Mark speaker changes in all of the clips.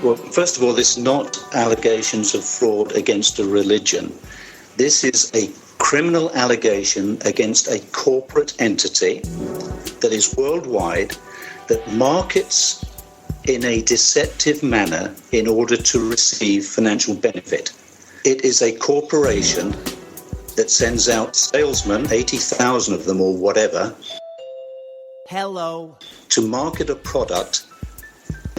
Speaker 1: Well, first of all, this is not allegations of fraud against a religion. This is a criminal allegation against a corporate entity that is worldwide, that markets in a deceptive manner in order to receive financial benefit. It is a corporation that sends out salesmen, 80,000 of them or whatever, to market a product.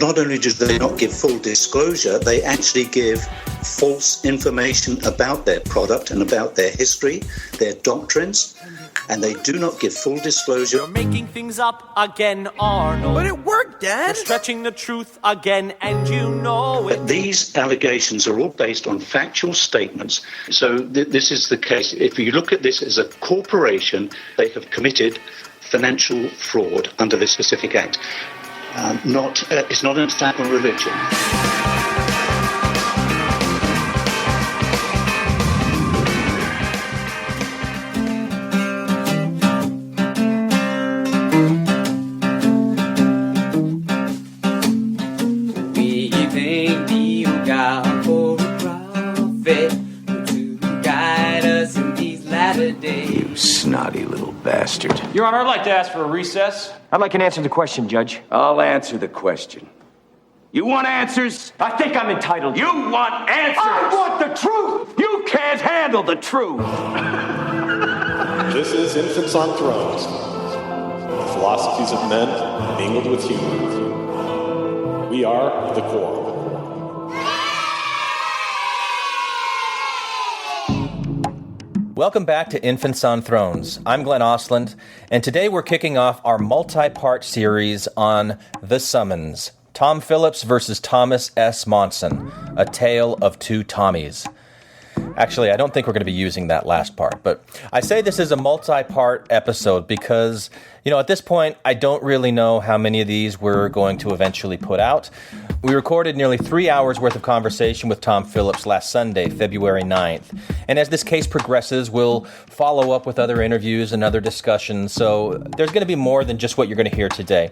Speaker 1: Not only do they not give full disclosure, they actually give false information about their product and about their history, their doctrines, and they do not give full disclosure.
Speaker 2: You're making things up again, Arnold.
Speaker 3: But it worked, Dad!
Speaker 2: You're stretching the truth again, and you know it.
Speaker 1: But these allegations are all based on factual statements. So this is the case. If you look at this as a corporation, they have committed financial fraud under this specific act. It's not an attack on religion.
Speaker 4: We thank thee, O God, for a prophet to guide us in these latter days.
Speaker 5: You snotty little bastard.
Speaker 6: Your Honor, I'd like to ask for a recess.
Speaker 5: I'd like an answer to the question, Judge. I'll answer the question. You want answers?
Speaker 6: I think I'm entitled.
Speaker 5: You want answers?
Speaker 6: I want the truth!
Speaker 5: You can't handle the truth!
Speaker 7: This is Infants on Thrones. The philosophies of men mingled with humor. We are the core.
Speaker 8: Welcome back to Infants on Thrones. I'm Glenn Osland, and today we're kicking off our multi-part series on The Summons, Tom Phillips versus Thomas S. Monson, a tale of two Tommies. Actually, I don't think we're going to be using that last part, but I say this is a multi-part episode because, at this point, I don't really know how many of these we're going to eventually put out. We recorded nearly 3 hours worth of conversation with Tom Phillips last Sunday, February 9th. And as this case progresses, we'll follow up with other interviews and other discussions, so there's going to be more than just what you're going to hear today.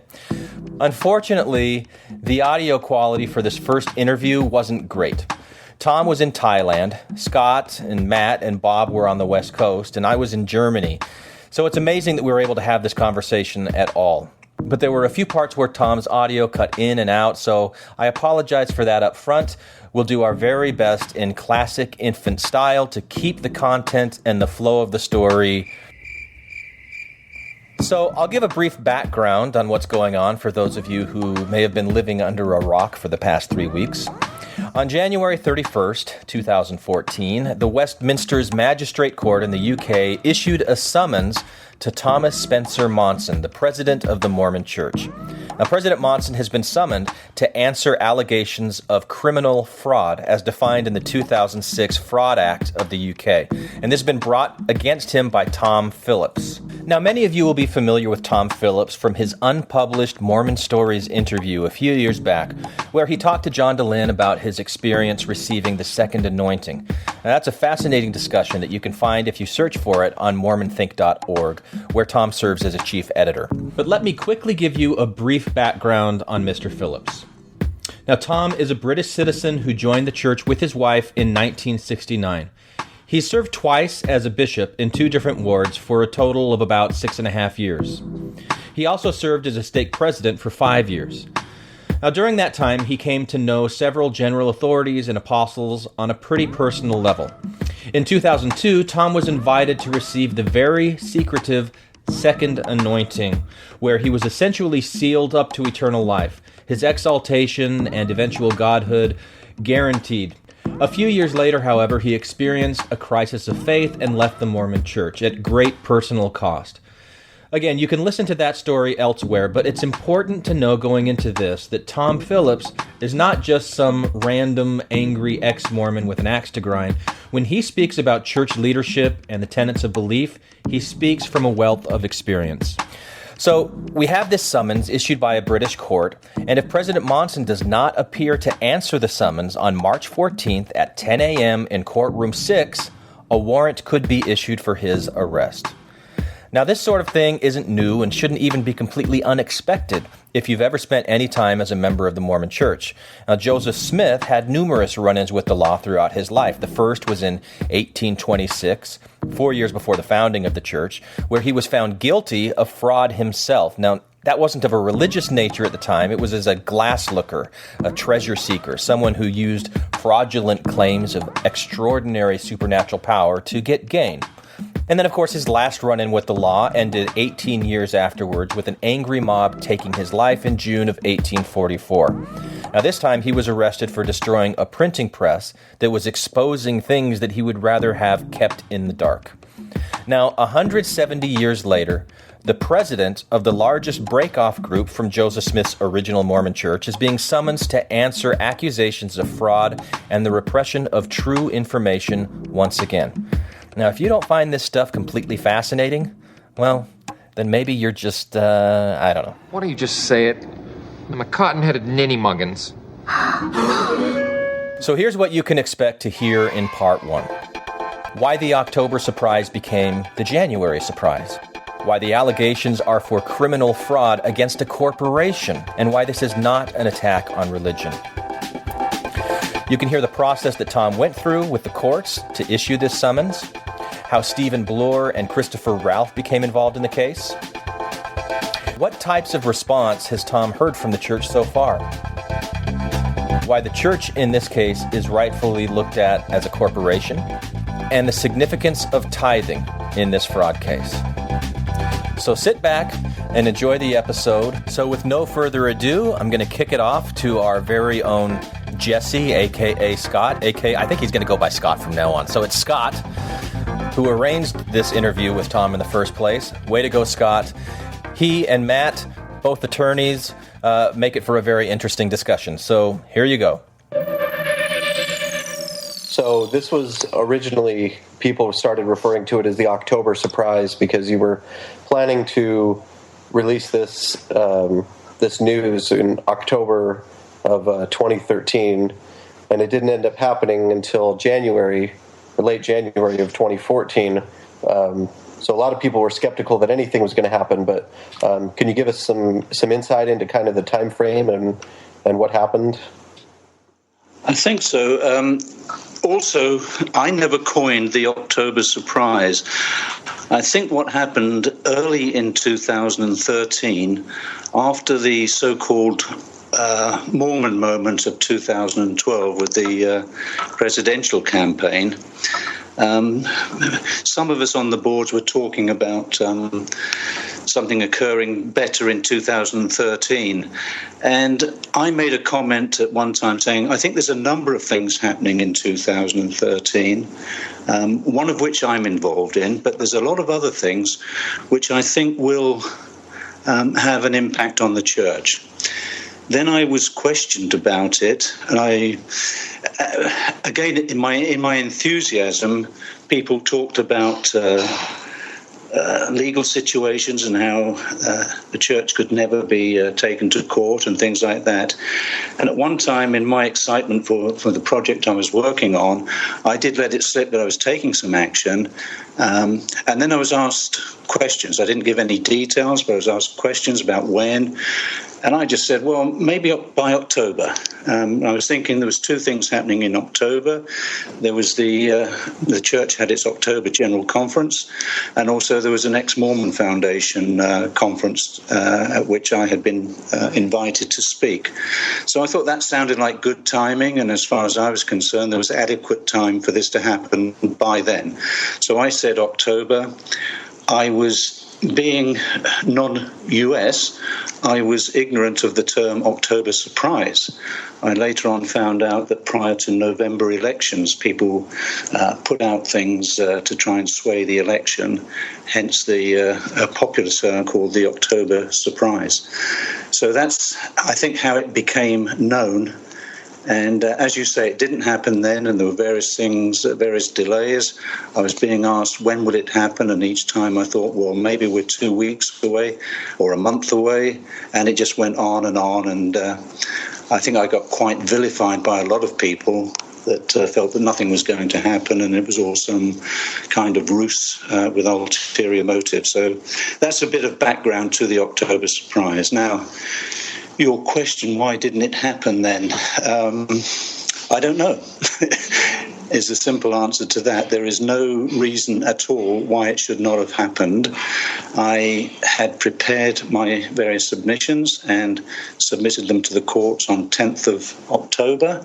Speaker 8: Unfortunately, the audio quality for this first interview wasn't great. Tom was in Thailand, Scott and Matt and Bob were on the West Coast, and I was in Germany. So it's amazing that we were able to have this conversation at all. But there were a few parts where Tom's audio cut in and out, so I apologize for that up front. We'll do our very best in classic infant style to keep the content and the flow of the story. So I'll give a brief background on what's going on for those of you who may have been living under a rock for the past 3 weeks. On January 31st, 2014, the Westminster's Magistrate Court in the UK issued a summons to Thomas Spencer Monson, the president of the Mormon Church. Now, President Monson has been summoned to answer allegations of criminal fraud as defined in the 2006 Fraud Act of the UK, and this has been brought against him by Tom Phillips. Now, many of you will be familiar with Tom Phillips from his unpublished Mormon Stories interview a few years back, where he talked to John DeLynn about his experience receiving the second anointing. Now, that's a fascinating discussion that you can find if you search for it on mormonthink.org, where Tom serves as a chief editor. But let me quickly give you a brief background on Mr. Phillips. Now, Tom is a British citizen who joined the church with his wife in 1969. He served twice as a bishop in 2 different wards for a total of about 6.5 years. He also served as a stake president for 5 years. Now, during that time, he came to know several general authorities and apostles on a pretty personal level. In 2002, Tom was invited to receive the very secretive second anointing, where he was essentially sealed up to eternal life, his exaltation and eventual godhood guaranteed. A few years later, however, he experienced a crisis of faith and left the Mormon Church at great personal cost. Again, you can listen to that story elsewhere, but it's important to know going into this that Tom Phillips is not just some random, angry ex-Mormon with an axe to grind. When he speaks about church leadership and the tenets of belief, he speaks from a wealth of experience. So we have this summons issued by a British court, and if President Monson does not appear to answer the summons on March 14th at 10 a.m. in courtroom 6, a warrant could be issued for his arrest. Now, this sort of thing isn't new and shouldn't even be completely unexpected if you've ever spent any time as a member of the Mormon Church. Now, Joseph Smith had numerous run-ins with the law throughout his life. The first was in 1826, 4 years before the founding of the church, where he was found guilty of fraud himself. Now, that wasn't of a religious nature at the time. It was as a glass looker, a treasure seeker, someone who used fraudulent claims of extraordinary supernatural power to get gain. And then, of course, his last run-in with the law ended 18 years afterwards with an angry mob taking his life in June of 1844. Now, this time he was arrested for destroying a printing press that was exposing things that he would rather have kept in the dark. Now, 170 years later, the president of the largest break-off group from Joseph Smith's original Mormon church is being summoned to answer accusations of fraud and the repression of true information once again. Now, if you don't find this stuff completely fascinating, well, then maybe you're just, I don't know.
Speaker 3: Why don't you just say it? I'm a cotton-headed ninny muggins.
Speaker 8: So here's what you can expect to hear in part 1. Why the October surprise became the January surprise. Why the allegations are for criminal fraud against a corporation, and why this is not an attack on religion. You can hear the process that Tom went through with the courts to issue this summons, how Stephen Bloor and Christopher Ralph became involved in the case. What types of response has Tom heard from the church so far? Why the church in this case is rightfully looked at as a corporation, and the significance of tithing in this fraud case. So sit back and enjoy the episode. So with no further ado, I'm going to kick it off to our very own Jesse, a.k.a. Scott, a.k.a. I think he's going to go by Scott from now on. So it's Scott who arranged this interview with Tom in the first place. Way to go, Scott. He and Matt, both attorneys, make it for a very interesting discussion. So here you go.
Speaker 9: So this was originally, people started referring to it as the October surprise because you were planning to release this this news in October of 2013, and it didn't end up happening until January, or late January of 2014. So a lot of people were skeptical that anything was going to happen, but can you give us some insight into kind of the time frame and what happened?
Speaker 1: I think so. Also, I never coined the October surprise. I think what happened early in 2013, after the so-called Mormon moment of 2012 with the presidential campaign, some of us on the boards were talking about something occurring better in 2013. And I made a comment at one time saying, I think there's a number of things happening in 2013, one of which I'm involved in, but there's a lot of other things which I think will have an impact on the church. Then I was questioned about it, and I, again, in my enthusiasm, people talked about legal situations and how the church could never be taken to court and things like that. And at one time, in my excitement for the project I was working on, I did let it slip that I was taking some action. And then I was asked questions. I didn't give any details, but I was asked questions about when. And I just said, well, maybe by October. I was thinking there was two things happening in October. There was the church had its October General Conference, and also there was an ex-Mormon Foundation conference at which I had been invited to speak. So I thought that sounded like good timing, and as far as I was concerned, there was adequate time for this to happen by then. So I said October. I was being non-US, I was ignorant of the term October surprise. I later on found out that prior to November elections, people put out things to try and sway the election, hence the popular term called the October surprise. So that's, I think, how it became known. And as you say, it didn't happen then, and there were various things, various delays. I was being asked, when would it happen? And each time I thought, well, maybe we're 2 weeks away or a month away. And it just went on. And I think I got quite vilified by a lot of people that felt that nothing was going to happen and it was all some kind of ruse with ulterior motive. So that's a bit of background to the October surprise. Now, your question, why didn't it happen then? I don't know. Is the simple answer to that. There is no reason at all why it should not have happened. I had prepared my various submissions and submitted them to the courts on 10th of October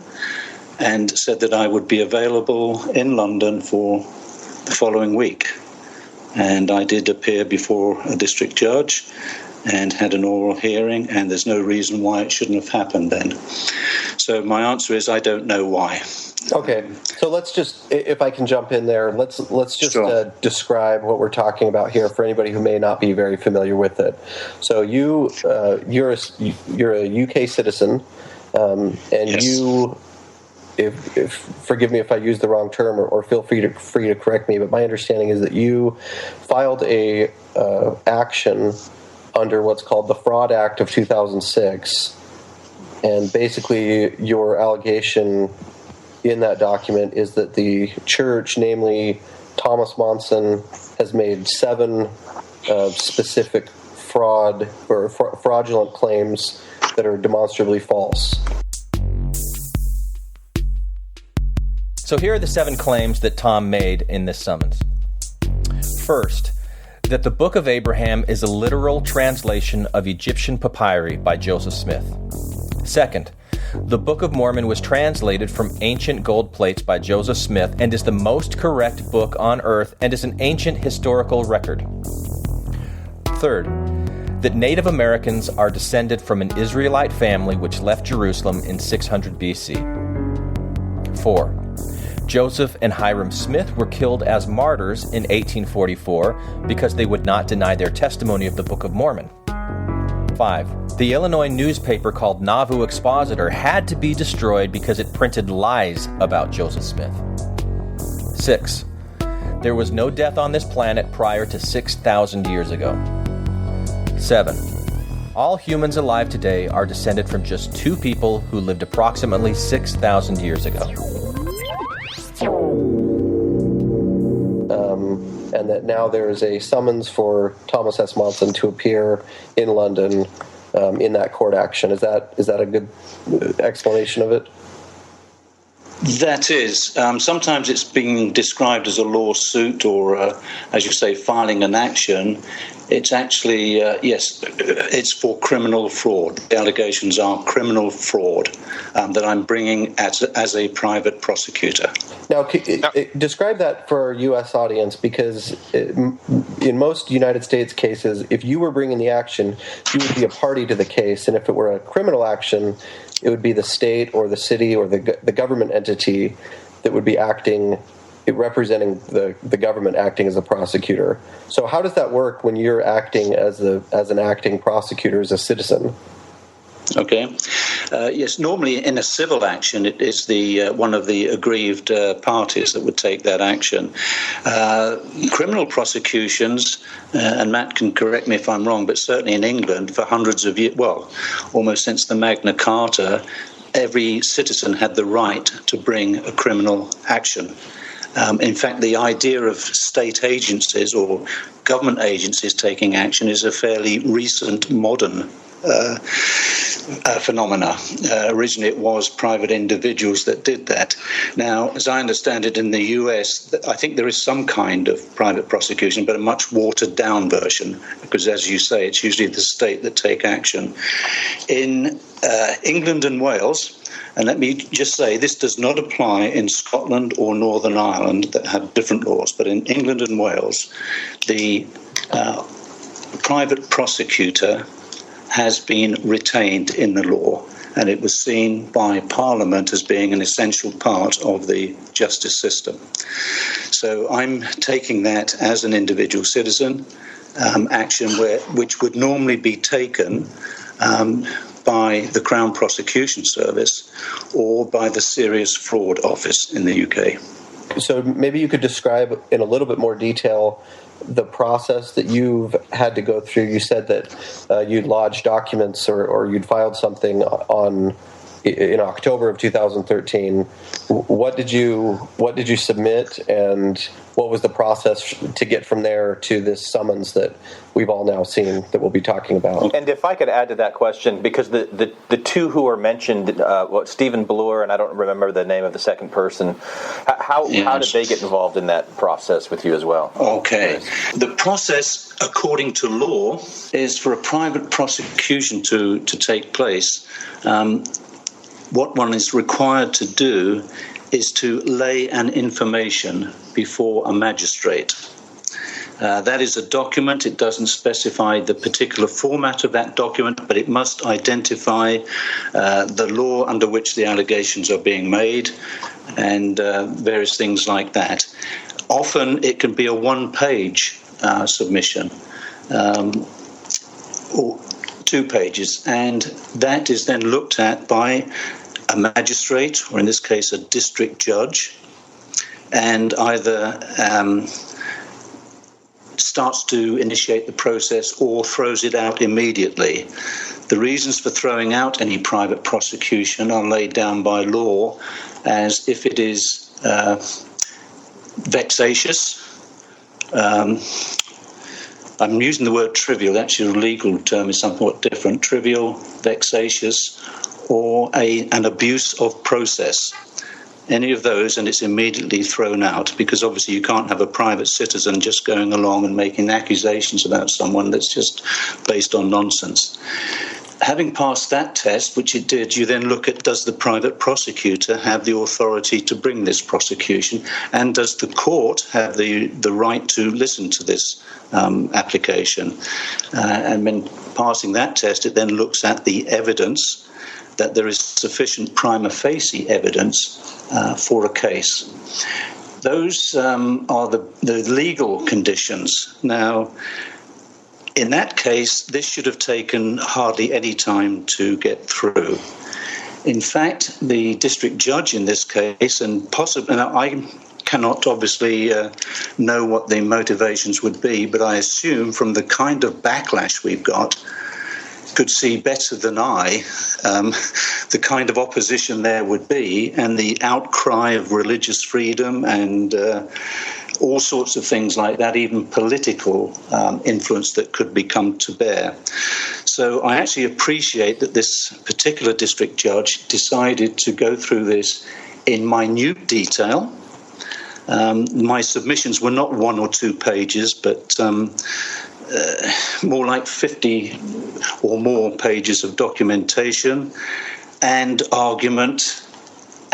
Speaker 1: and said that I would be available in London for the following week. And I did appear before a district judge and had an oral hearing, and there's no reason why it shouldn't have happened then. So my answer is I don't know why.
Speaker 9: Okay, so let's just, if I can jump in there, let's just
Speaker 1: Sure.
Speaker 9: Describe what we're talking about here for anybody who may not be very familiar with it. So you're a UK citizen, and
Speaker 1: Yes.
Speaker 9: you, if forgive me if I use the wrong term, or feel free to correct me, but my understanding is that you filed a action under what's called the Fraud Act of 2006, and basically your allegation in that document is that the church, namely Thomas Monson, has made 7 specific fraud or fraudulent claims that are demonstrably false.
Speaker 8: So here are the 7 claims that Tom made in this summons. First, that the Book of Abraham is a literal translation of Egyptian papyri by Joseph Smith. Second, the Book of Mormon was translated from ancient gold plates by Joseph Smith and is the most correct book on earth and is an ancient historical record. Third, that Native Americans are descended from an Israelite family which left Jerusalem in 600 BC. 4. Joseph and Hiram Smith were killed as martyrs in 1844 because they would not deny their testimony of the Book of Mormon. 5. The Illinois newspaper called Nauvoo Expositor had to be destroyed because it printed lies about Joseph Smith. 6. There was no death on this planet prior to 6,000 years ago. 7. All humans alive today are descended from just 2 people who lived approximately 6,000 years ago.
Speaker 9: And that now there is a summons for Thomas S. Monson to appear in London in that court action. Is that a good explanation of it?
Speaker 1: That is. Sometimes it's being described as a lawsuit or, as you say, filing an action. It's actually, yes, it's for criminal fraud. The allegations are criminal fraud that I'm bringing as a private prosecutor.
Speaker 9: Now, describe that for our U.S. audience, because in most United States cases, if you were bringing the action, you would be a party to the case, and if it were a criminal action, it would be the state or the city or the government entity that would be acting, representing the government acting as a prosecutor. So how does that work when you're acting as an acting prosecutor as a citizen?
Speaker 1: Okay. Yes, normally in a civil action, it is the one of the aggrieved parties that would take that action. Criminal prosecutions, and Matt can correct me if I'm wrong, but certainly in England for hundreds of years, well, almost since the Magna Carta, every citizen had the right to bring a criminal action. In fact, the idea of state agencies or government agencies taking action is a fairly recent, modern phenomena. Originally, it was private individuals that did that. Now, as I understand it in the US, I think there is some kind of private prosecution, but a much watered-down version, because, as you say, it's usually the state that take action. In England and Wales, and let me just say, this does not apply in Scotland or Northern Ireland that have different laws, but in England and Wales, the private prosecutor has been retained in the law, and it was seen by Parliament as being an essential part of the justice system. So I'm taking that as an individual citizen action which would normally be taken by the Crown Prosecution Service or by the Serious Fraud Office in the UK.
Speaker 9: So maybe you could describe in a little bit more detail the process that you've had to go through. You said that you'd lodged documents or you'd filed something in October of 2013. What did you submit, and what was the process to get from there to this summons that we've all now seen that we'll be talking about?
Speaker 8: And if I could add to that question, because the two who are mentioned, Stephen Bloor, and I don't remember the name of the second person, how did they get involved in that process with you as well?
Speaker 1: Okay. The process, according to law, is for a private prosecution to take place. What one is required to do is to lay an information before a magistrate. That is a document. It doesn't specify the particular format of that document, but it must identify the law under which the allegations are being made and various things like that. Often it can be a one-page submission or 2 pages, and that is then looked at by a magistrate, or in this case a district judge, and either starts to initiate the process or throws it out immediately. The reasons for throwing out any private prosecution are laid down by law as if it is vexatious. I'm using the word trivial. Actually, the legal term is somewhat different. Trivial, vexatious, or an abuse of process. Any of those, and it's immediately thrown out, because obviously you can't have a private citizen just going along and making accusations about someone that's just based on nonsense. Having passed that test, which it did, you then look at, does the private prosecutor have the authority to bring this prosecution, and does the court have the right to listen to this application? And when passing that test, it then looks at the evidence, that there is sufficient prima facie evidence for a case. Those are the legal conditions. Now, in that case, this should have taken hardly any time to get through. In fact, the district judge in this case, and I cannot obviously know what the motivations would be, but I assume from the kind of backlash we've got, could see better than I the kind of opposition there would be, and the outcry of religious freedom and all sorts of things like that, even political influence that could become to bear. So I actually appreciate that this particular district judge decided to go through this in minute detail. My submissions were not 1 or 2 pages, but more like 50 or more pages of documentation and argument.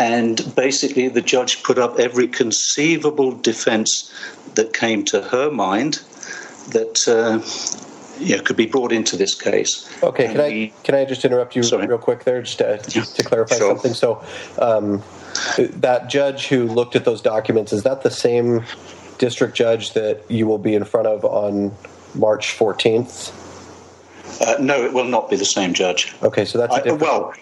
Speaker 1: And basically the judge put up every conceivable defense that came to her mind that could be brought into this case.
Speaker 9: Okay, can I just interrupt you real quick there, just to clarify something? So that judge who looked at those documents, is that the same district judge that you will be in front of on March 14th?
Speaker 1: No, it will not be the same judge.
Speaker 9: Okay, so that's a different...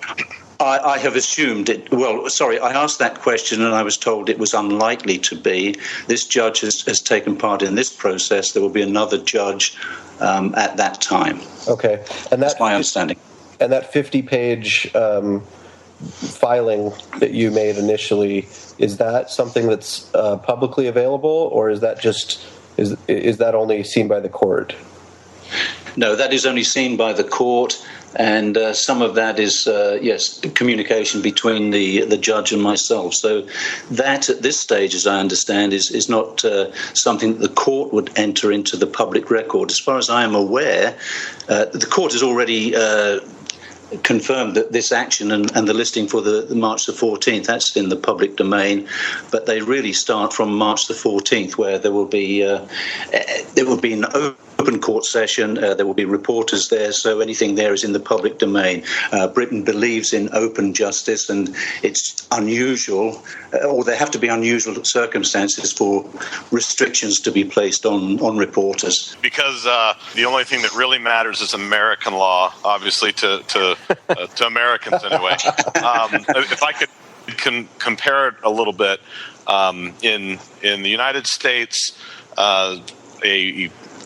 Speaker 1: I have assumed it. Well, sorry, I asked that question and I was told it was unlikely to be. This judge has taken part in this process. There will be another judge at that time.
Speaker 9: Okay, and
Speaker 1: that's my understanding.
Speaker 9: And that 50-page filing that you made initially, is that something that's publicly available, or is that just is that only seen by the court?
Speaker 1: No, that is only seen by the court, and some of that is, communication between the judge and myself. So that, at this stage, as I understand, is not something that the court would enter into the public record. As far as I am aware, the court has already confirmed that this action and the listing for the March the 14th, that's in the public domain, but they really start from March the 14th, where there will be an open court session, there will be reporters there, so anything there is in the public domain. Britain believes in open justice, and it's unusual, or there have to be unusual circumstances for restrictions to be placed on reporters.
Speaker 10: Because the only thing that really matters is American law, obviously, to Americans anyway. If I could compare it a little bit, in the United States, a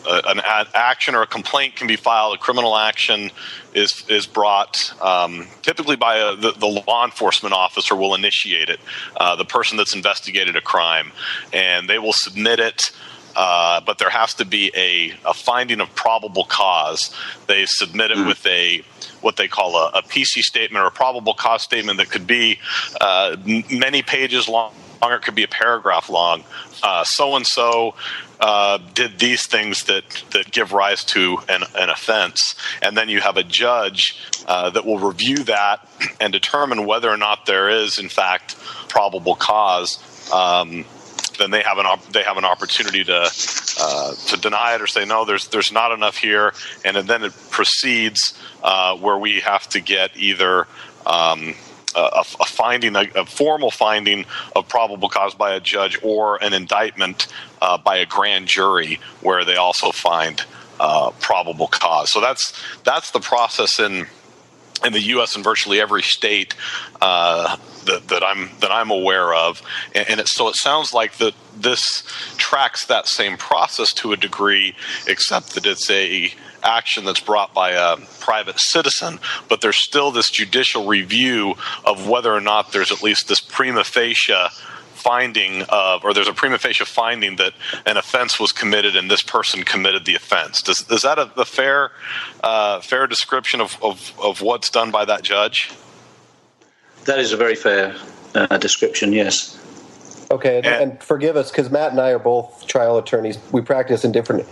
Speaker 10: an action or a complaint can be filed. A criminal action is brought. Typically by the law enforcement officer will initiate it. The person that's investigated a crime, and they will submit it. But there has to be a finding of probable cause. They submit it with what they call a PC statement or a probable cause statement that could be many pages long. It could be a paragraph long. So-and-so did these things that give rise to an offense. And then you have a judge that will review that and determine whether or not there is, in fact, probable cause. Then they have an opportunity to deny it or say no, there's not enough here, and then it proceeds where we have to get either a formal finding of probable cause by a judge or an indictment by a grand jury where they also find probable cause. So that's the process in the U.S. and virtually every state that I'm aware of, and so it sounds like that this tracks that same process to a degree, except that it's a action that's brought by a private citizen, but there's still this judicial review of whether or not there's at least this prima facie finding of, or there's a prima facie finding that an offense was committed and this person committed the offense. Is that a fair description of what's done by that judge?
Speaker 1: That is a very fair description, yes.
Speaker 9: Okay, and forgive us, because Matt and I are both trial attorneys. We practice in different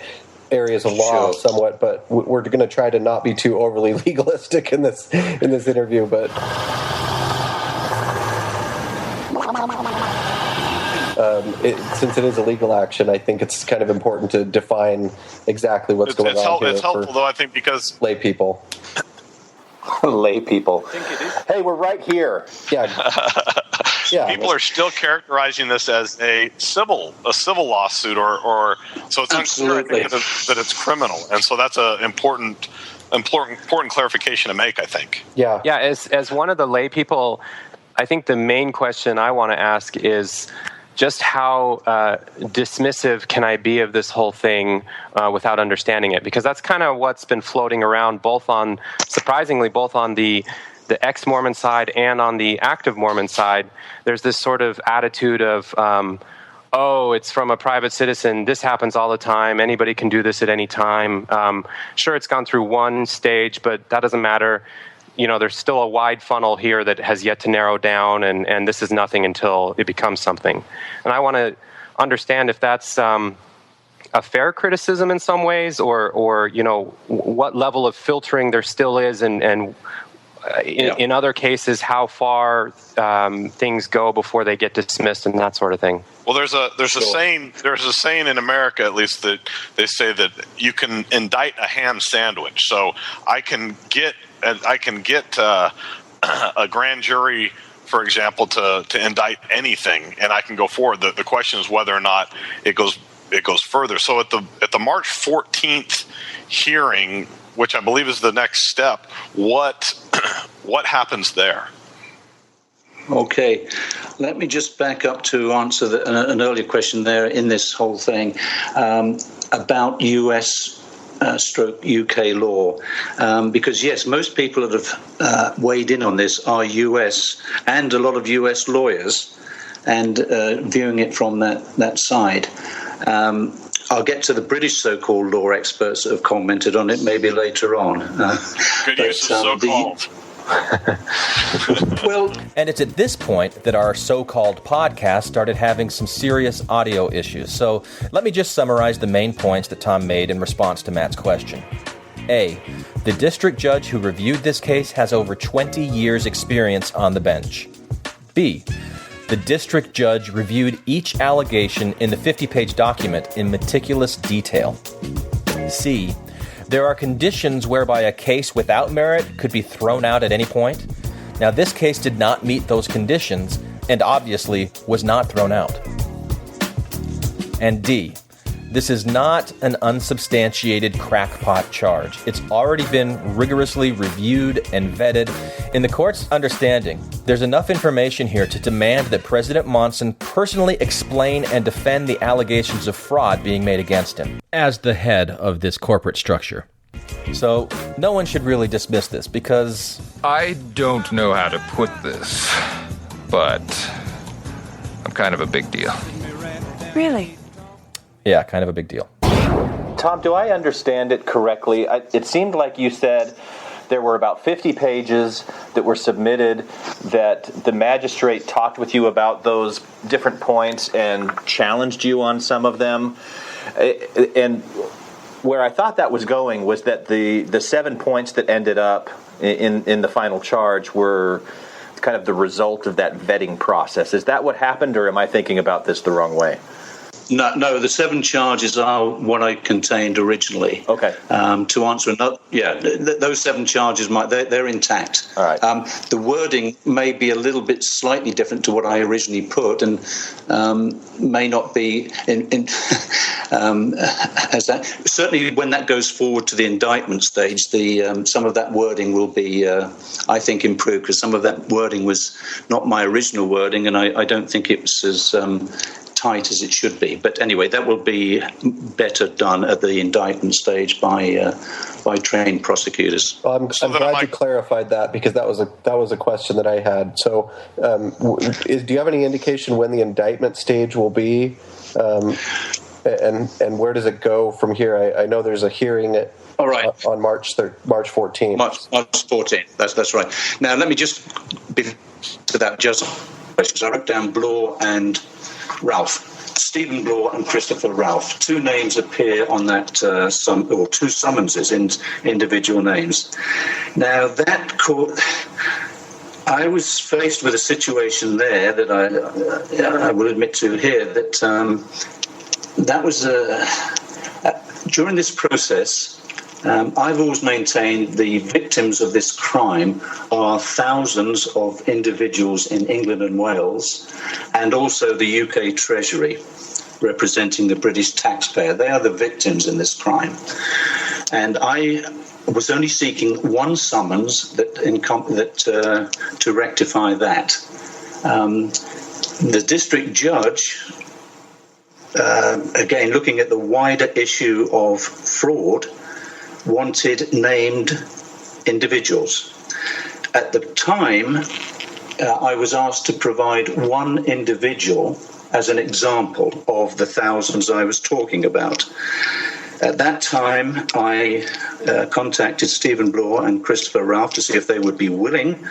Speaker 9: areas of law somewhat, but we're going to try to not be too overly legalistic in this interview. But since it is a legal action, I think it's kind of important to define exactly what's going on here.
Speaker 10: It's helpful, though, I think, because
Speaker 9: lay people.
Speaker 11: Lay people. Hey, we're right here.
Speaker 9: Yeah.
Speaker 10: People are still characterizing this as a civil lawsuit, or so it's unclear that it's criminal, and so that's an important clarification to make, I think.
Speaker 11: Yeah. As one of the lay people, I think the main question I want to ask is just how dismissive can I be of this whole thing without understanding it? Because that's kind of what's been floating around, surprisingly, both on the ex-Mormon side and on the active Mormon side. There's this sort of attitude of, it's from a private citizen. This happens all the time. Anybody can do this at any time. Sure, it's gone through one stage, but that doesn't matter. There's still a wide funnel here that has yet to narrow down, and this is nothing until it becomes something. And I want to understand if that's a fair criticism in some ways, or what level of filtering there still is, and in other cases, how far things go before they get dismissed and that sort of thing.
Speaker 10: Well, there's a saying in America, at least, that they say that you can indict a ham sandwich. So I can get a grand jury, for example, to indict anything, and I can go forward. The question is whether or not it goes further. So at the March 14th hearing, which I believe is the next step, what happens there?
Speaker 1: Okay, let me just back up to answer an earlier question there in this whole thing about US stroke UK law, because yes, most people that have weighed in on this are US and a lot of US lawyers, and viewing it from that side. I'll get to the British so-called law experts that have commented on it maybe later on.
Speaker 10: Good use of so-called.
Speaker 8: Well, and it's at this point that our so-called podcast started having some serious audio issues. So let me just summarize the main points that Tom made in response to Matt's question. A, the district judge who reviewed this case has over 20 years' experience on the bench. B, the district judge reviewed each allegation in the 50-page document in meticulous detail. C, there are conditions whereby a case without merit could be thrown out at any point. Now, this case did not meet those conditions and obviously was not thrown out. And D, This is not an unsubstantiated crackpot charge. It's already been rigorously reviewed and vetted. In the court's understanding, there's enough information here to demand that President Monson personally explain and defend the allegations of fraud being made against him as the head of this corporate structure. So no one should really dismiss this because...
Speaker 3: I don't know how to put this, but I'm kind of a big deal.
Speaker 12: Really?
Speaker 8: Yeah, kind of a big deal.
Speaker 13: Tom, do I understand it correctly? It seemed like you said there were about 50 pages that were submitted, that the magistrate talked with you about those different points and challenged you on some of them. And where I thought that was going was that the 7 points that ended up in the final charge were kind of the result of that vetting process. Is that what happened, or am I thinking about this the wrong way?
Speaker 1: No, the 7 charges are what I contained originally.
Speaker 13: Okay.
Speaker 1: To answer another, those 7 charges, they're intact.
Speaker 13: All right.
Speaker 1: The wording may be a little bit slightly different to what I originally put, and may not be as that. Certainly, when that goes forward to the indictment stage, some of that wording will be, I think, improved, because some of that wording was not my original wording, and I don't think it was as tight as it should be. But anyway, that will be better done at the indictment stage by trained prosecutors.
Speaker 9: Well, I'm glad you clarified that, because that was a question that I had. So, do you have any indication when the indictment stage will be, and where does it go from here? I know there's a hearing on March 14th.
Speaker 1: March 14th. That's right. Now, let me just be to that just questions. I wrote down Bloor and Ralph. Stephen Bloor and Christopher Ralph. 2 names appear on that, 2 summonses in individual names. Now, that court, I was faced with a situation there that I will admit to here, that was during this process. I've always maintained the victims of this crime are thousands of individuals in England and Wales, and also the UK Treasury, representing the British taxpayer. They are the victims in this crime. And I was only seeking 1 summons to rectify that. The district judge, again, looking at the wider issue of fraud, wanted named individuals. At the time, I was asked to provide 1 individual as an example of the thousands I was talking about. At that time, I contacted Stephen Bloor and Christopher Ralph to see if they would be willing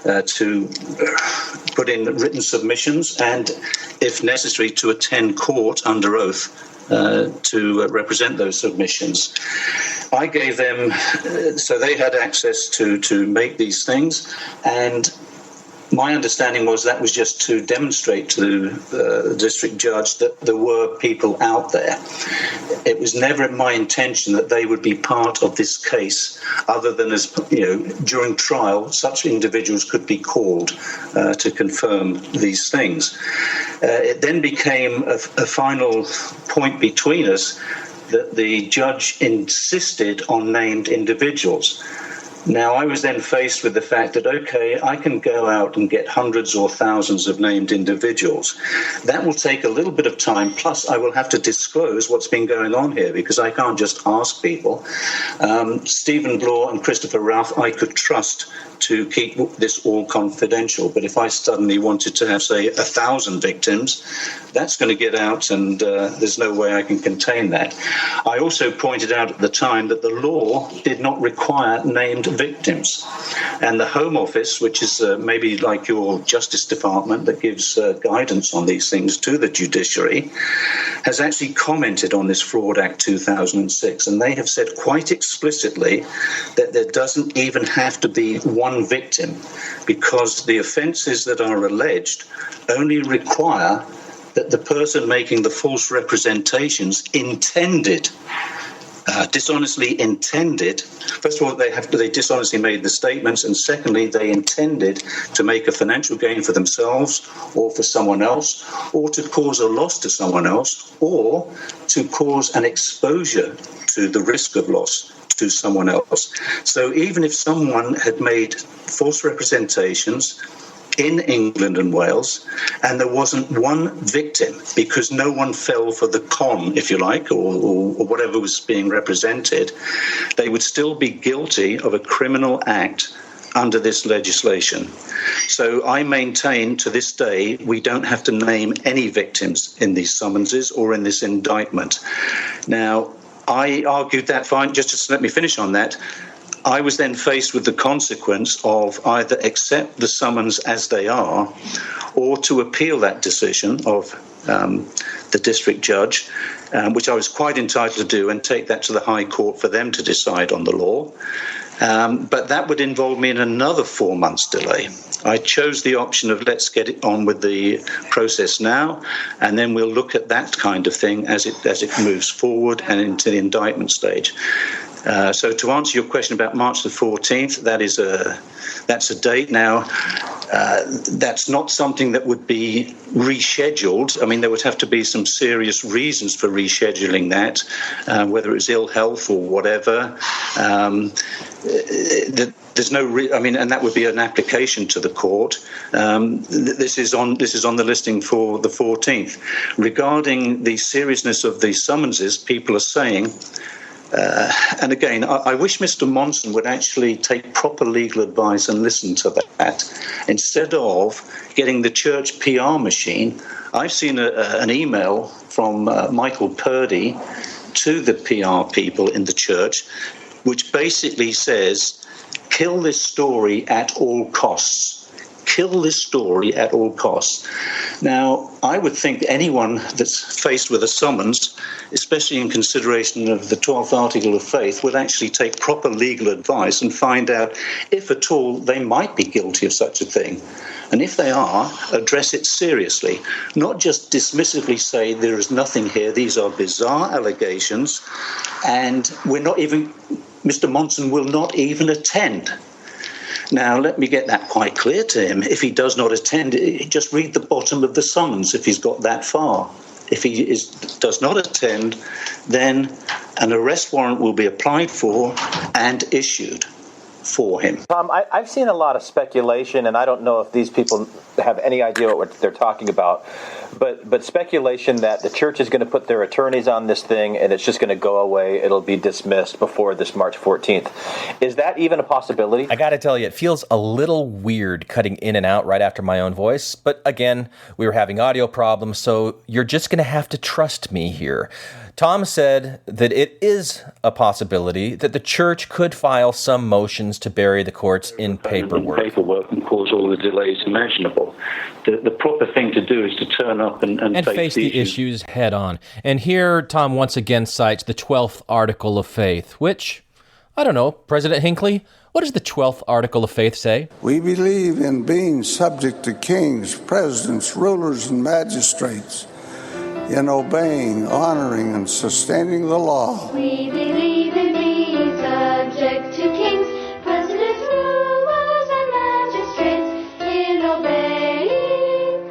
Speaker 1: to put in written submissions and, if necessary, to attend court under oath to represent those submissions. I gave them, so they had access to make these things, and my understanding was that was just to demonstrate to the district judge that there were people out there. It was never my intention that they would be part of this case, other than as, during trial, such individuals could be called to confirm these things. It then became a final point between us that the judge insisted on named individuals. Now, I was then faced with the fact that, okay, I can go out and get hundreds or thousands of named individuals. That will take a little bit of time, plus I will have to disclose what's been going on here, because I can't just ask people. Stephen Bloor and Christopher Ralph, I could trust to keep this all confidential. But if I suddenly wanted to have, say, 1,000 victims, that's going to get out, and there's no way I can contain that. I also pointed out at the time that the law did not require named victims. And the Home Office, which is maybe like your Justice Department that gives guidance on these things to the judiciary, has actually commented on this Fraud Act 2006. And they have said quite explicitly that there doesn't even have to be one victim, because the offences that are alleged only require that the person making the false representations intended dishonestly intended. First of all, they dishonestly made the statements, and secondly, they intended to make a financial gain for themselves or for someone else, or to cause a loss to someone else, or to cause an exposure to the risk of loss to someone else. So even if someone had made false representations in England and Wales, and there wasn't one victim, because no one fell for the con, if you like, or whatever was being represented, they would still be guilty of a criminal act under this legislation. So I maintain to this day we don't have to name any victims in these summonses or in this indictment. Now, I argued that fine, just to let me finish on that. I was then faced with the consequence of either accept the summons as they are or to appeal that decision of the district judge, which I was quite entitled to do, and take that to the High Court for them to decide on the law. But that would involve me in another 4 months delay. I chose the option of let's get it on with the process now, and then we'll look at that kind of thing as it moves forward and into the indictment stage. So to answer your question about March the 14th, that's a date. Now, that's not something that would be rescheduled. I mean, there would have to be some serious reasons for rescheduling that, whether it's ill health or whatever. There's no, and that would be an application to the court. This is on the listing for the 14th. Regarding the seriousness of the summonses, people are saying. And again, I wish Mr. Monson would actually take proper legal advice and listen to that. Instead of getting the church PR machine, I've seen an email from Michael Purdy to the PR people in the church, which basically says, kill this story at all costs. Kill this story at all costs. Now, I would think anyone that's faced with a summons, especially in consideration of the 12th article of faith, would actually take proper legal advice and find out if at all they might be guilty of such a thing. And if they are, address it seriously, not just dismissively say there is nothing here, these are bizarre allegations, and Mr. Monson will not even attend. Now, let me get that quite clear to him. If he does not attend, just read the bottom of the summons if he's got that far. If he does not attend, then an arrest warrant will be applied for and issued for him.
Speaker 13: Tom, I've seen a lot of speculation, and I don't know if these people have any idea what they're talking about, but speculation that the church is going to put their attorneys on this thing and it's just going to go away, it'll be dismissed before this March 14th. Is that even a possibility?
Speaker 8: I got to tell you, it feels a little weird cutting in and out right after my own voice, but again, we were having audio problems, so you're just going to have to trust me here. Tom said that it is a possibility that the church could file some motions to bury the courts in paperwork.
Speaker 1: And cause all the delays imaginable. The proper thing to do is to turn up and
Speaker 8: face the issues head on. And here Tom once again cites the 12th Article of Faith, which, I don't know, President Hinckley, what does the 12th Article of Faith say?
Speaker 14: We believe in being subject to kings, presidents, rulers, and magistrates, in obeying, honoring, and sustaining the law.
Speaker 15: We believe in being subject to kings, presidents, rulers, and magistrates, in obeying,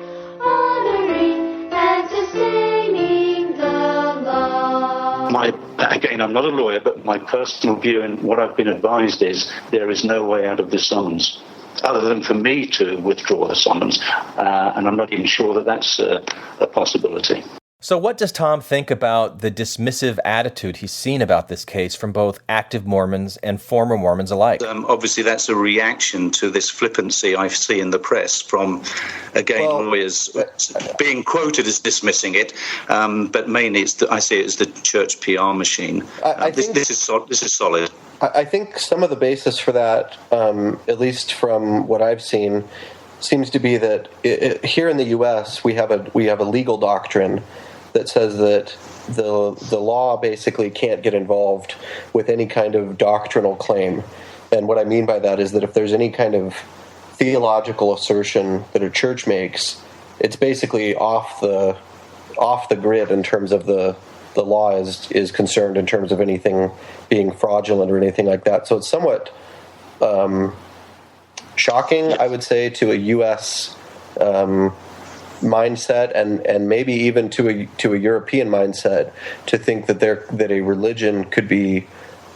Speaker 15: honoring, and sustaining the law.
Speaker 1: Again, I'm not a lawyer, but my personal view and what I've been advised is there is no way out of this summons, other than for me to withdraw the summons, and I'm not even sure that that's a possibility.
Speaker 8: So what does Tom think about the dismissive attitude he's seen about this case from both active Mormons and former Mormons alike?
Speaker 1: Obviously, that's a reaction to this flippancy I see in the press from, lawyers being quoted as dismissing it, but mainly I see it as the church PR machine. This is solid.
Speaker 9: I think some of the basis for that, at least from what I've seen, seems to be that here in the U.S. we have a legal doctrine that says that the law basically can't get involved with any kind of doctrinal claim. And what I mean by that is that if there's any kind of theological assertion that a church makes, it's basically off the grid in terms of the the law is concerned in terms of anything being fraudulent or anything like that. So it's somewhat shocking, I would say, to a U.S. mindset and maybe even to a European mindset to think that a religion could be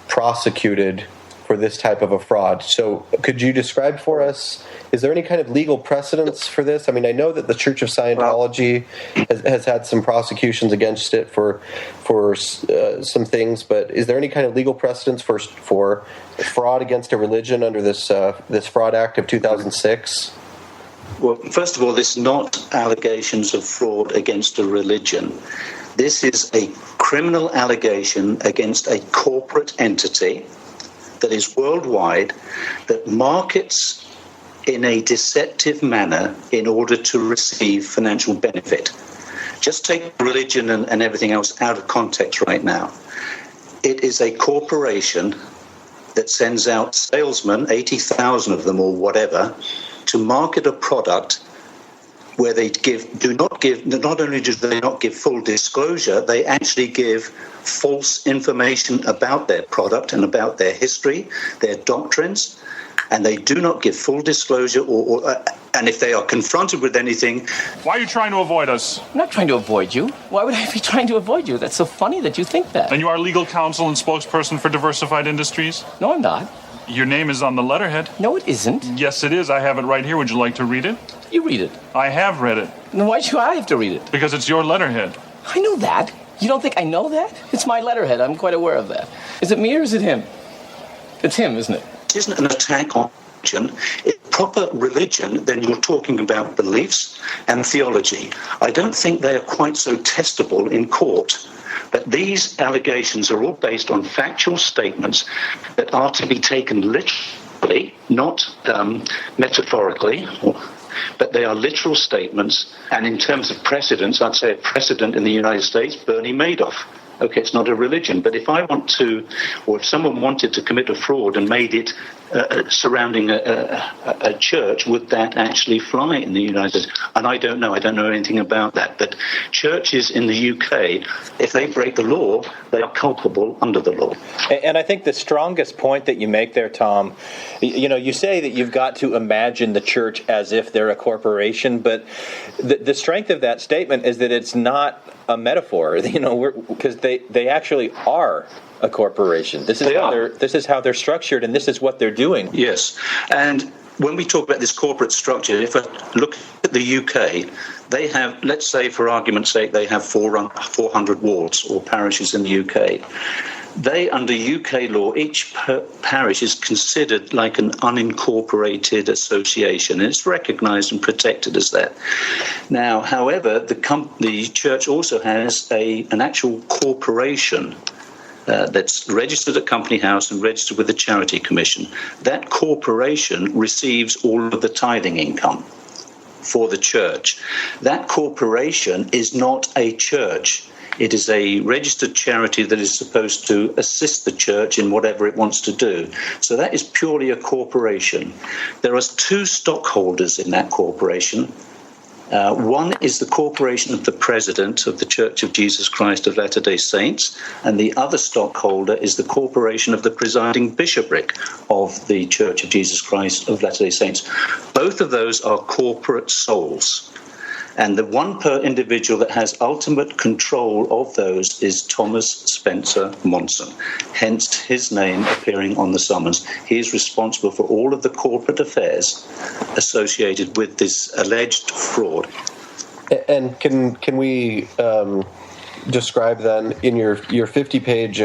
Speaker 9: prosecuted for this type of a fraud. So could you describe for us, is there any kind of legal precedence for this? I mean, I know that the Church of Scientology has had some prosecutions against it for some things, but is there any kind of legal precedence for fraud against a religion under this Fraud Act of 2006?
Speaker 1: Well, first of all, this is not allegations of fraud against a religion. This is a criminal allegation against a corporate entity that is worldwide, that markets in a deceptive manner in order to receive financial benefit. Just take religion and everything else out of context right now. It is a corporation that sends out salesmen, 80,000 of them or whatever, to market a product where they not only do they not give full disclosure, they actually give false information about their product and about their history, their doctrines, and they do not give full disclosure and if they are confronted with anything...
Speaker 16: Why are you trying to avoid us?
Speaker 17: I'm not trying to avoid you. Why would I be trying to avoid you? That's so funny that you think that.
Speaker 16: And you are legal counsel and spokesperson for Diversified Industries?
Speaker 17: No, I'm not.
Speaker 16: Your name is on the letterhead.
Speaker 17: No, it isn't.
Speaker 16: Yes, it is. I have it right here. Would you like to read it?
Speaker 17: You read it.
Speaker 16: I have read it.
Speaker 17: Then why should I have to read it?
Speaker 16: Because it's your letterhead.
Speaker 17: I know that. You don't think I know that? It's my letterhead. I'm quite aware of that. Is it me or is it him? It's him, isn't it?
Speaker 1: It isn't an attack on religion. It's proper religion, then you're talking about beliefs and theology. I don't think they are quite so testable in court. But these allegations are all based on factual statements that are to be taken literally, not metaphorically, but they are literal statements. And in terms of precedents, I'd say a precedent in the United States, Bernie Madoff. Okay, it's not a religion, but if I want to, or if someone wanted to commit a fraud and made it surrounding a church, would that actually fly in the United States? And I don't know anything about that. But churches in the UK, if they break the law, they are culpable under the law.
Speaker 13: And I think the strongest point that you make there, Tom, you say that you've got to imagine the church as if they're a corporation, but the strength of that statement is that it's not a metaphor, because they actually are a corporation. This is how they're structured, and this is what they're doing.
Speaker 1: Yes, and when we talk about this corporate structure, if I look at the UK, they have, let's say for argument's sake, they have 400 wards or parishes in the UK. They, under UK law, each parish is considered like an unincorporated association, and it's recognised and protected as that. Now, however, the church also has an actual corporation that's registered at Company House and registered with the Charity Commission. That corporation receives all of the tithing income for the church. That corporation is not a church. It is a registered charity that is supposed to assist the church in whatever it wants to do. So that is purely a corporation. There are two stockholders in that corporation. One is the corporation of the president of the Church of Jesus Christ of Latter-day Saints, and the other stockholder is the corporation of the presiding bishopric of the Church of Jesus Christ of Latter-day Saints. Both of those are corporate souls. And the one per individual that has ultimate control of those is Thomas Spencer Monson, hence his name appearing on the summons. He is responsible for all of the corporate affairs associated with this alleged fraud.
Speaker 9: And can we describe then, in your 50-page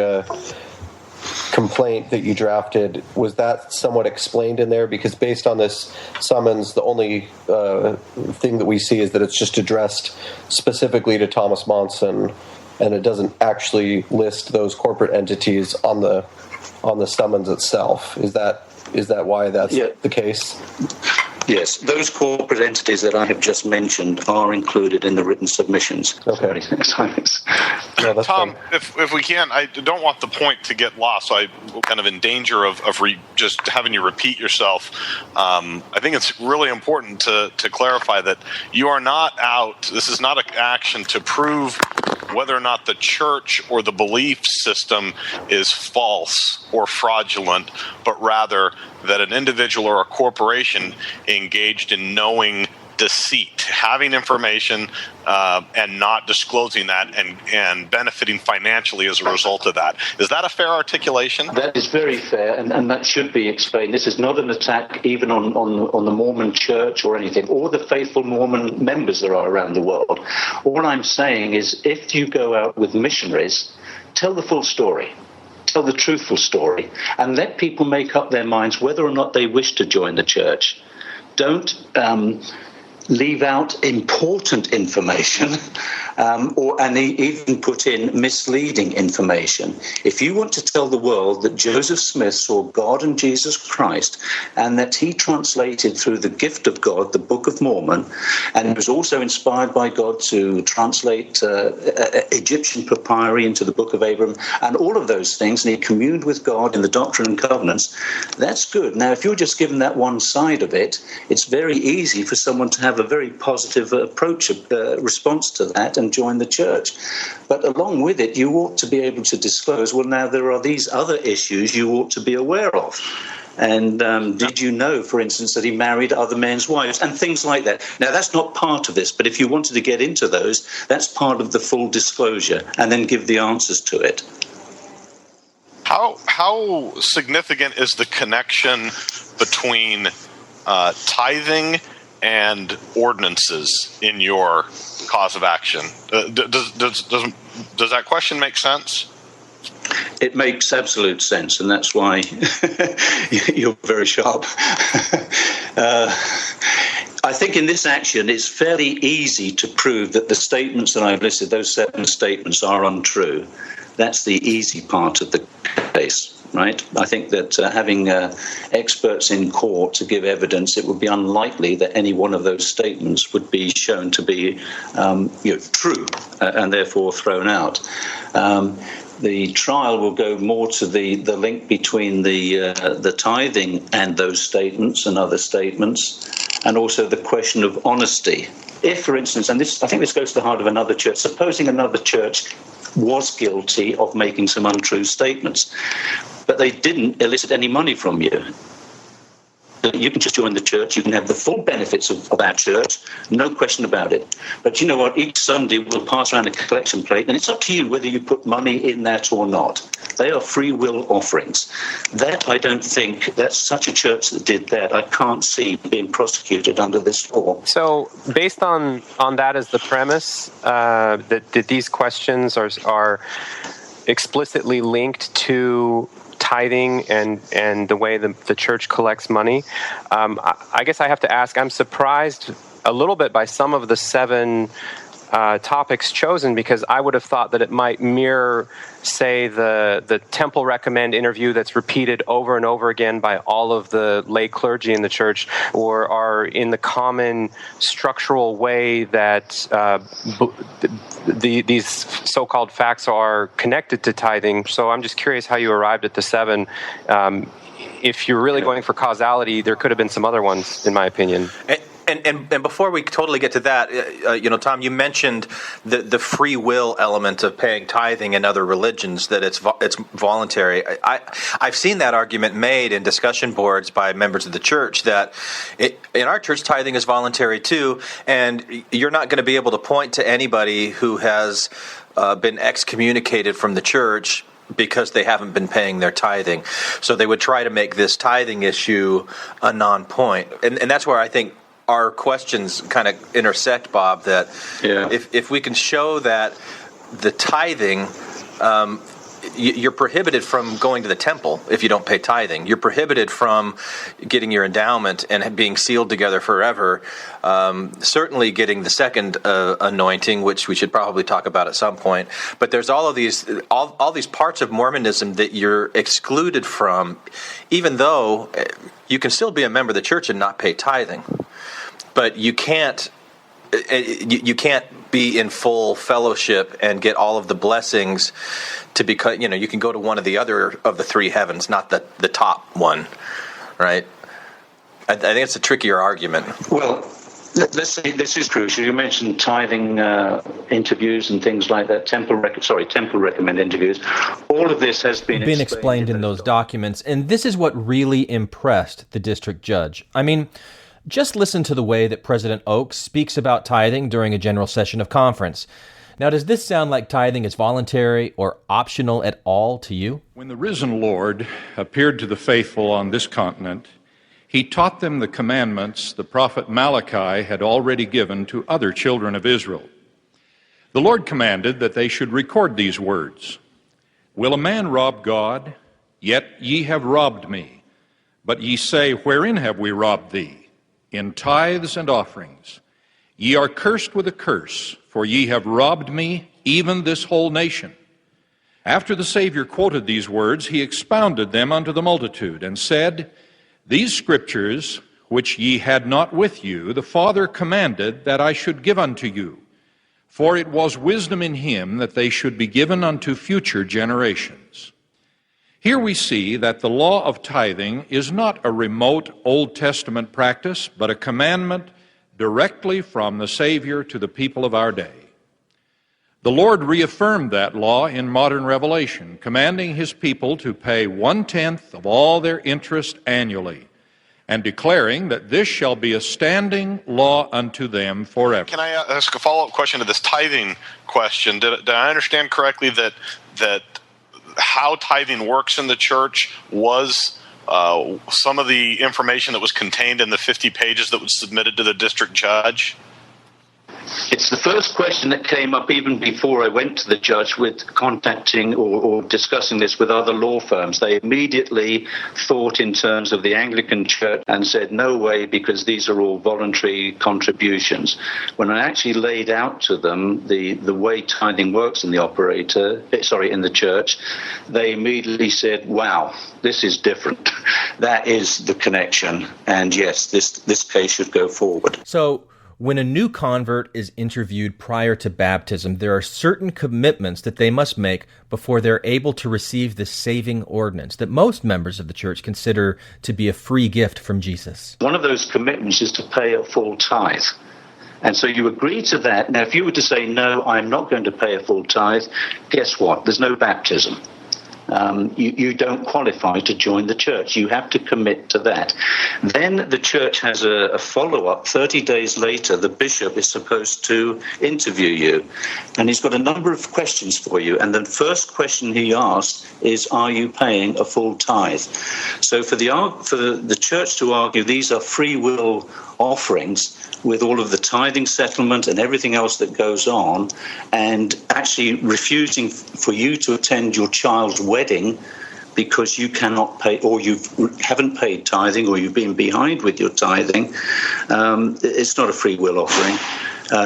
Speaker 9: complaint that you drafted, was that somewhat explained in there? Because based on this summons, the only thing that we see is that it's just addressed specifically to Thomas Monson, and it doesn't actually list those corporate entities on the summons itself. Is that why that's the case?
Speaker 1: Yes, those corporate entities that I have just mentioned are included in the written submissions.
Speaker 9: Okay.
Speaker 10: Tom, if we can, I don't want the point to get lost, so I'm kind of in danger of just having you repeat yourself. I think it's really important to clarify that you are not out. This is not an action to prove whether or not the church or the belief system is false or fraudulent, but rather that an individual or a corporation engaged in knowing deceit, having information and not disclosing that, and benefiting financially as a result of that. Is that a fair articulation?
Speaker 1: That is very fair, and that should be explained. This is not an attack even on the Mormon Church or anything, or the faithful Mormon members there are around the world. All I'm saying is, if you go out with missionaries, tell the full story. Tell the truthful story, and let people make up their minds whether or not they wish to join the church. Don't leave out important information and even put in misleading information. If you want to tell the world that Joseph Smith saw God and Jesus Christ, and that he translated through the gift of God the Book of Mormon, and was also inspired by God to translate Egyptian papyri into the Book of Abram, and all of those things, and he communed with God in the Doctrine and Covenants, that's good. Now, if you're just given that one side of it, it's very easy for someone to have a very positive approach, response to that, and join the church. But along with it, you ought to be able to disclose, well, now there are these other issues you ought to be aware of. And did you know, for instance, that he married other men's wives and things like that? Now, that's not part of this, but if you wanted to get into those, that's part of the full disclosure, and then give the answers to it.
Speaker 10: How significant is the connection between tithing and ordinances in your cause of action? Does that question make sense?
Speaker 1: It makes absolute sense, and that's why you're very sharp. I think in this action, it's fairly easy to prove that the statements that I've listed, those 7 statements, are untrue. That's the easy part of the case. Right? I think that having experts in court to give evidence, it would be unlikely that any one of those statements would be shown to be true and therefore thrown out. The trial will go more to the link between the tithing and those statements and other statements, and also the question of honesty. If, for instance, and this, I think this goes to the heart of another church, supposing another church was guilty of making some untrue statements, but they didn't elicit any money from you. You can just join the church. You can have the full benefits of our church, no question about it. But you know what? Each Sunday we'll pass around a collection plate, and it's up to you whether you put money in that or not. They are free will offerings. That, I don't think, that's such a church that did that, I can't see being prosecuted under this law.
Speaker 11: So based on that as the premise, that these questions are explicitly linked to tithing and the way the church collects money, I guess I have to ask, I'm surprised a little bit by some of the 7 topics chosen, because I would have thought that it might mirror, say, the Temple Recommend interview that's repeated over and over again by all of the lay clergy in the church, or are in the common structural way that these so-called facts are connected to tithing. So I'm just curious how you arrived at the 7. If you're really going for causality, there could have been some other ones, in my opinion.
Speaker 8: And before we totally get to that, Tom, you mentioned the free will element of paying tithing in other religions, that it's voluntary. I've seen that argument made in discussion boards by members of the church that in our church tithing is voluntary too, and you're not going to be able to point to anybody who has been excommunicated from the church because they haven't been paying their tithing. So they would try to make this tithing issue a non-point, and that's where I think our questions kind of intersect, Bob, that if we can show that the tithing, you're prohibited from going to the temple if you don't pay tithing. You're prohibited from getting your endowment and being sealed together forever. Certainly getting the second anointing, which we should probably talk about at some point. But there's all of these, all these parts of Mormonism that you're excluded from, even though you can still be a member of the church and not pay tithing. But you can't be in full fellowship and get all of the blessings to become, you can go to one of the other of the 3 heavens, not the top one, right? I think it's a trickier argument.
Speaker 1: Well, Let's say this is crucial. You mentioned tithing interviews and things like that, temple recommend interviews. All of this has been
Speaker 8: explained in those documents, and this is what really impressed the district judge. I mean, just listen to the way that President Oaks speaks about tithing during a general session of conference. Now, does this sound like tithing is voluntary or optional at all to you?
Speaker 18: When the risen Lord appeared to the faithful on this continent, he taught them the commandments the prophet Malachi had already given to other children of Israel. The Lord commanded that they should record these words. Will a man rob God? Yet ye have robbed me. But ye say, wherein have we robbed thee? In tithes and offerings. Ye are cursed with a curse, for ye have robbed me, even this whole nation. After the Savior quoted these words, he expounded them unto the multitude, and said, These scriptures, which ye had not with you, the Father commanded that I should give unto you. For it was wisdom in him that they should be given unto future generations. Here we see that the law of tithing is not a remote Old Testament practice, but a commandment directly from the Savior to the people of our day. The Lord reaffirmed that law in modern revelation, commanding his people to pay 1/10 of all their interest annually, and declaring that this shall be a standing law unto them forever.
Speaker 10: Can I ask a follow-up question to this tithing question? Did I understand correctly that how tithing works in the church was some of the information that was contained in the 50 pages that was submitted to the district judge?
Speaker 1: It's the first question that came up even before I went to the judge with contacting or discussing this with other law firms. They immediately thought in terms of the Anglican Church and said, no way, because these are all voluntary contributions. When I actually laid out to them the way tithing works in the church, they immediately said, wow, this is different. That is the connection. And yes, this case should go forward.
Speaker 8: So, when a new convert is interviewed prior to baptism, there are certain commitments that they must make before they're able to receive the saving ordinance that most members of the church consider to be a free gift from Jesus.
Speaker 1: One of those commitments is to pay a full tithe. And so you agree to that. Now, if you were to say, no, I'm not going to pay a full tithe, guess what? There's no baptism. You don't qualify to join the church. You have to commit to that. Then the church has a follow-up. 30 days later, the bishop is supposed to interview you. And he's got a number of questions for you. And the first question he asked is, are you paying a full tithe? So for the church to argue these are free will offerings with all of the tithing settlement and everything else that goes on, and actually refusing for you to attend your child's wedding because you cannot pay, or you haven't paid tithing, or you've been behind with your tithing, it's not a free will offering.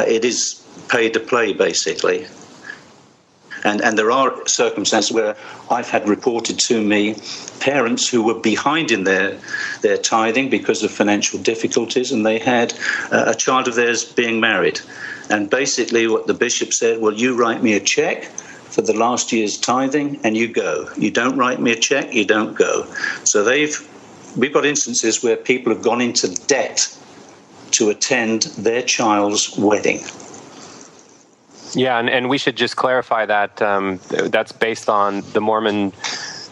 Speaker 1: It is pay to play, basically. And there are circumstances where I've had reported to me parents who were behind in their tithing because of financial difficulties, and they had a child of theirs being married. And basically what the bishop said, well, you write me a check for the last year's tithing and you go. You don't write me a check, you don't go. So we've got instances where people have gone into debt to attend their child's wedding.
Speaker 11: Yeah, and we should just clarify that that's based on the Mormon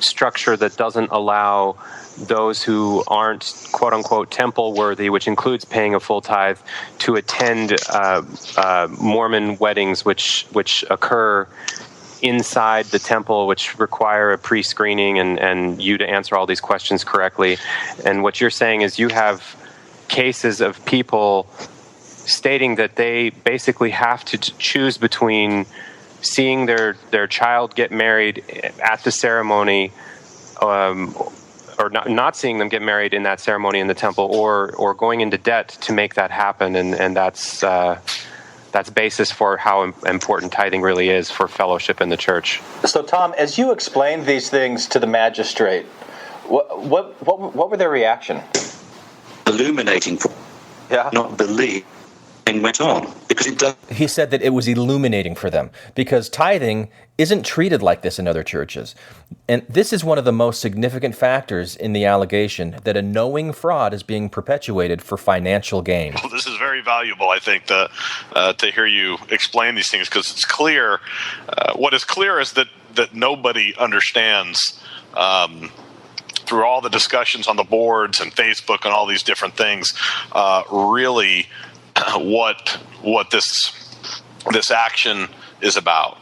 Speaker 11: structure that doesn't allow those who aren't quote-unquote temple-worthy, which includes paying a full tithe, to attend Mormon weddings which occur inside the temple, which require a pre-screening and you to answer all these questions correctly. And what you're saying is you have cases of people stating that they basically have to choose between seeing their child get married at the ceremony, or not seeing them get married in that ceremony in the temple, or going into debt to make that happen, and that's basis for how important tithing really is for fellowship in the church.
Speaker 13: So, Tom, as you explained these things to the magistrate, what were their reaction?
Speaker 1: Illuminating, not believe. Went on because it does.
Speaker 8: He said that it was illuminating for them because tithing isn't treated like this in other churches. And this is one of the most significant factors in the allegation that a knowing fraud is being perpetuated for financial gain.
Speaker 10: Well, this is very very valuable, I think, to hear you explain these things, because it's clear. What is clear is that nobody understands, through all the discussions on the boards and Facebook and all these different things, really what this action is about.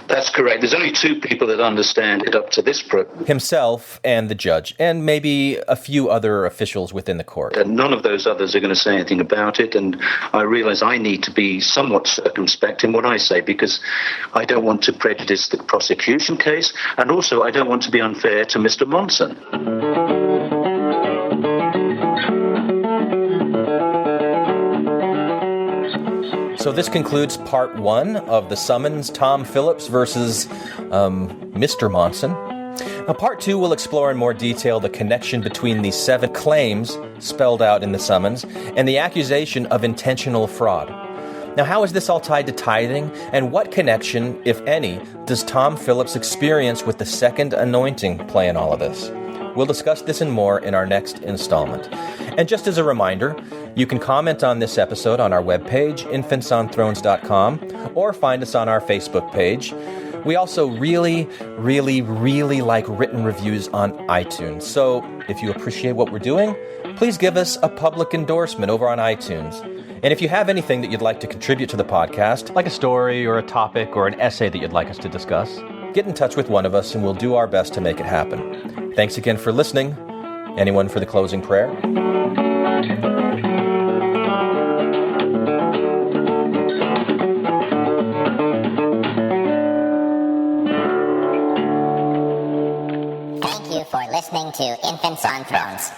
Speaker 1: That's correct. There's only two people that understand it up to this point.
Speaker 8: Himself and the judge, and maybe a few other officials within the court.
Speaker 1: And none of those others are going to say anything about it, and I realize I need to be somewhat circumspect in what I say, because I don't want to prejudice the prosecution case, and also I don't want to be unfair to Mr. Monson.
Speaker 8: So this concludes part 1 of the summons, Tom Phillips versus Mr. Monson. Now, part 2 will explore in more detail the connection between these 7 claims spelled out in the summons and the accusation of intentional fraud. Now, how is this all tied to tithing, and what connection, if any, does Tom Phillips' experience with the second anointing play in all of this? We'll discuss this and more in our next installment. And just as a reminder, you can comment on this episode on our webpage, infantsonthrones.com, or find us on our Facebook page. We also really like written reviews on iTunes. So if you appreciate what we're doing, please give us a public endorsement over on iTunes. And if you have anything that you'd like to contribute to the podcast, like a story or a topic or an essay that you'd like us to discuss, get in touch with one of us and we'll do our best to make it happen. Thanks again for listening. Anyone for the closing prayer?
Speaker 19: Thank you for listening to Infants on Thrones.